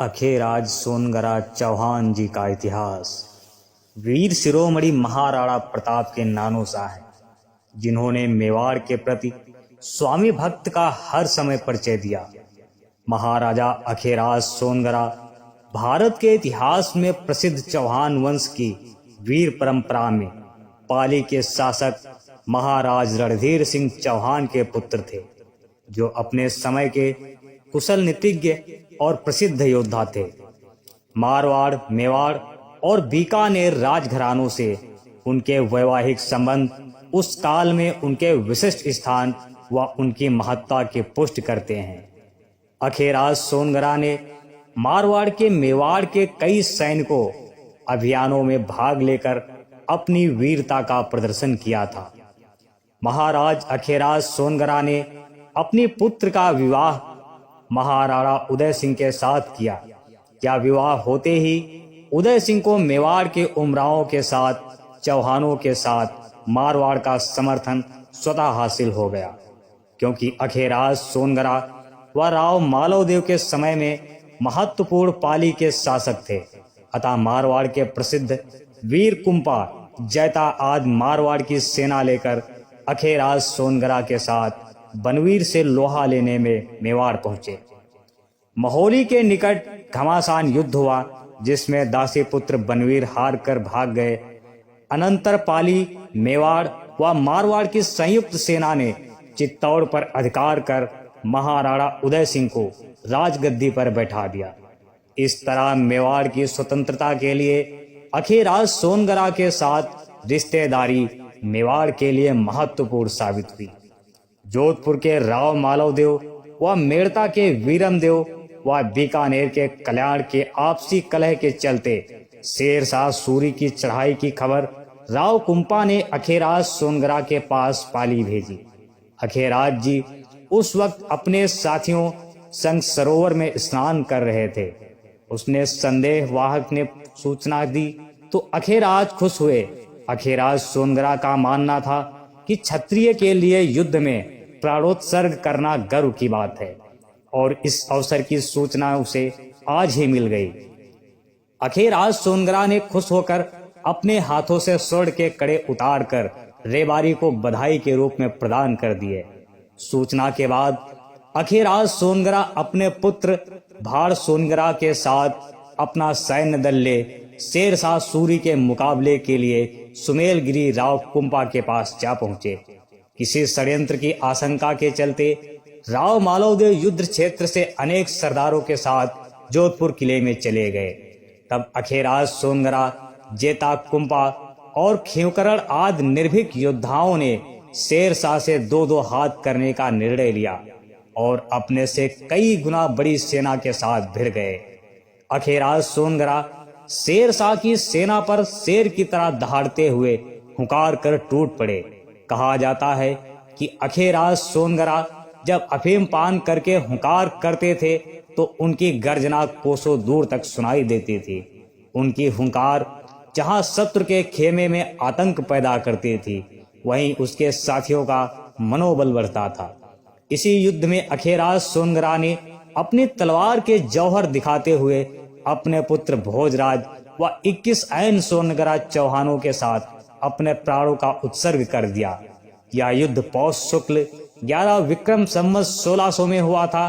अखेराज सोनगरा चौहान जी का इतिहास वीर शिरोमणि महाराणा प्रताप के नानोसा है, जिन्होंने मेवाड़ के प्रति स्वामी भक्त का हर समय परिचय दिया। महाराजा अखेराज सोनगरा भारत के इतिहास में प्रसिद्ध चौहान वंश की वीर परंपरा में पाली के शासक महाराज रणधीर सिंह चौहान के पुत्र थे, जो अपने समय के कुशल नीतिज्ञ और प्रसिद्ध योद्धा थे। मारवाड़, मेवाड़ और बीकानेर राजघरानों से उनके वैवाहिक संबंध उस काल में उनके विशिष्ट स्थान व उनकी महत्ता की पुष्टि करते हैं। अखेराज सोनगरा ने मारवाड़ के मेवाड़ के कई सैनिकों अभियानों में भाग लेकर अपनी वीरता का प्रदर्शन किया था। महाराज अखेराज सोनगरा ने अपनी पुत्र का विवाह महाराणा उदय सिंह के साथ किया। क्या विवाह होते ही उदय सिंह को मेवाड़ के उमरावों के साथ, चौहानों के साथ मारवाड़ का समर्थन स्वतः हासिल हो गया, क्योंकि अखेराज सोनगरा व राव मालवदेव के समय में महत्वपूर्ण पाली के शासक थे। अतः मारवाड़ के प्रसिद्ध वीर कुंपा, जैता आदि मारवाड़ की सेना लेकर अखेराज सोनगरा के साथ बनवीर से लोहा लेने में मेवाड़ पहुंचे। महोली के निकट घमासान युद्ध हुआ, जिसमें दासी पुत्र बनवीर हार कर भाग गए। अनंतर पाली, मेवाड़ व मारवाड़ की संयुक्त सेना ने चित्तौड़ पर अधिकार कर महाराणा उदय सिंह को राजगद्दी पर बैठा दिया। इस तरह मेवाड़ की स्वतंत्रता के लिए अखेराज सोनगरा के साथ रिश्तेदारी मेवाड़ के लिए महत्वपूर्ण साबित हुई। जोधपुर के राव मालवदेव व मेड़ता के वीरमदेव व बीकानेर के कल्याण के आपसी कलह के चलते शेरशाह सूरी की चढ़ाई की खबर राव कुंपा ने अखेराज सोनगरा के पास पाली भेजी। अखेराज जी उस वक्त अपने साथियों संग सरोवर में स्नान कर रहे थे। उसने संदेहवाहक ने सूचना दी तो अखेराज खुश हुए। अखेराज सोनगरा का मानना था कि क्षत्रिय के लिए युद्ध में प्राणोत्सर्ग करना गर्व की बात है, और इस अवसर की सूचना उसे आज ही मिल गई। अखेराज सोनगरा ने खुश होकर अपने हाथों से स्वर्ण के कड़े उतार कर रेबारी को बधाई के रूप में प्रदान कर दिए। सूचना के बाद अखेराज सोनगरा अपने पुत्र भाड़ सोनगरा के साथ अपना सैन्य दल ले शेरशाह सूरी के मुकाबले के लिए सुमेलगिरी राव कुंपा के पास जा पहुंचे। किसी षड्यंत्र की आशंका के चलते राव मालवदेव युद्ध क्षेत्र से अनेक सरदारों के साथ जोधपुर किले में चले गए। तब अखेराज सोनगरा, जेता कुंपा और खिंवकरण आदि निर्भीक योद्धाओं ने शेरशाह से दो दो हाथ करने का निर्णय लिया और अपने से कई गुना बड़ी सेना के साथ भिड़ गए। अखेराज सोनगरा शेरशाह की सेना पर शेर की तरह दहाड़ते हुए हुंकार कर टूट पड़े। कहा जाता है कि अखेराज सोनगरा जब अफीम पान करके हुंकार करते थे तो उनकी गर्जना कोसों दूर तक सुनाई देती थी। उनकी हुंकार जहां शत्रु के खेमे में आतंक पैदा करती थी, वहीं उसके साथियों का मनोबल बढ़ता था। इसी युद्ध में अखेराज सोनगरा ने अपनी तलवार के जौहर दिखाते हुए अपने पुत्र भोजराज व 21 ऐन सोनगरा चौहानों के साथ अपने प्राणों का उत्सर्ग कर दिया। यह युद्ध पौष शुक्ल 11 विक्रम संवत 1600 में हुआ था।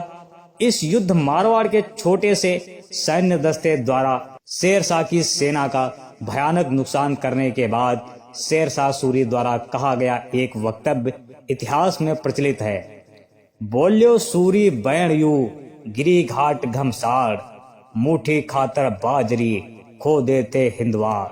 इस युद्ध मारवाड़ के छोटे से सैन्य दस्ते द्वारा शेरशाह की सेना का भयानक नुकसान करने के बाद शेरशाह सूरी द्वारा कहा गया एक वक्तव्य इतिहास में प्रचलित है। बोल्यो सूरी बैण यू गिरी घाट घमसाड़, मुट्ठी खातर बाजरी खो देते हिंदवाड़।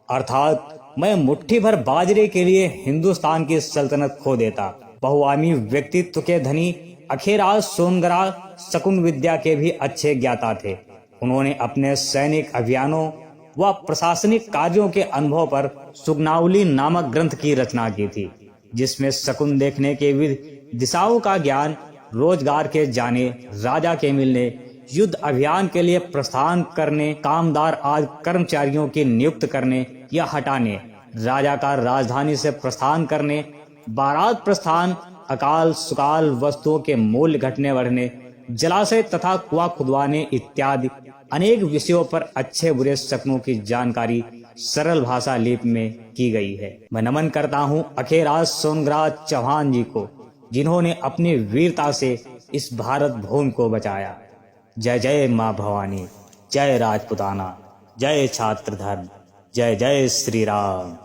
अर्थात मैं मुट्ठी भर बाजरे के लिए हिंदुस्तान की सल्तनत खो देता। बहुआमी व्यक्तित्व के धनी अखेराज सोनगरा शकुन विद्या के भी अच्छे ज्ञाता थे। उन्होंने अपने सैनिक अभियानों व प्रशासनिक कार्यों के अनुभव पर सुगनावली नामक ग्रंथ की रचना की थी, जिसमें शकुन देखने के विधि दिशाओं का ज्ञान, रोजगार के जाने, राजा के मिलने, युद्ध अभियान के लिए प्रस्थान करने, कामदार आदि कर्मचारियों की नियुक्त करने या हटाने, राजा का राजधानी से प्रस्थान करने, बारात प्रस्थान, अकाल सुकाल वस्तुओं के मूल्य घटने बढ़ने, जलाशय तथा कुआं खुदवाने इत्यादि अनेक विषयों पर अच्छे बुरे शकुनों की जानकारी सरल भाषा लिपि में की गई है। मैं नमन करता हूँ अखेराज सोनग्राज चौहान जी को, जिन्होंने अपनी वीरता से इस भारत भूमि को बचाया। जय जय माँ भवानी, जय राजपुताना, जय छात्र धर्म, जय जय श्री राम।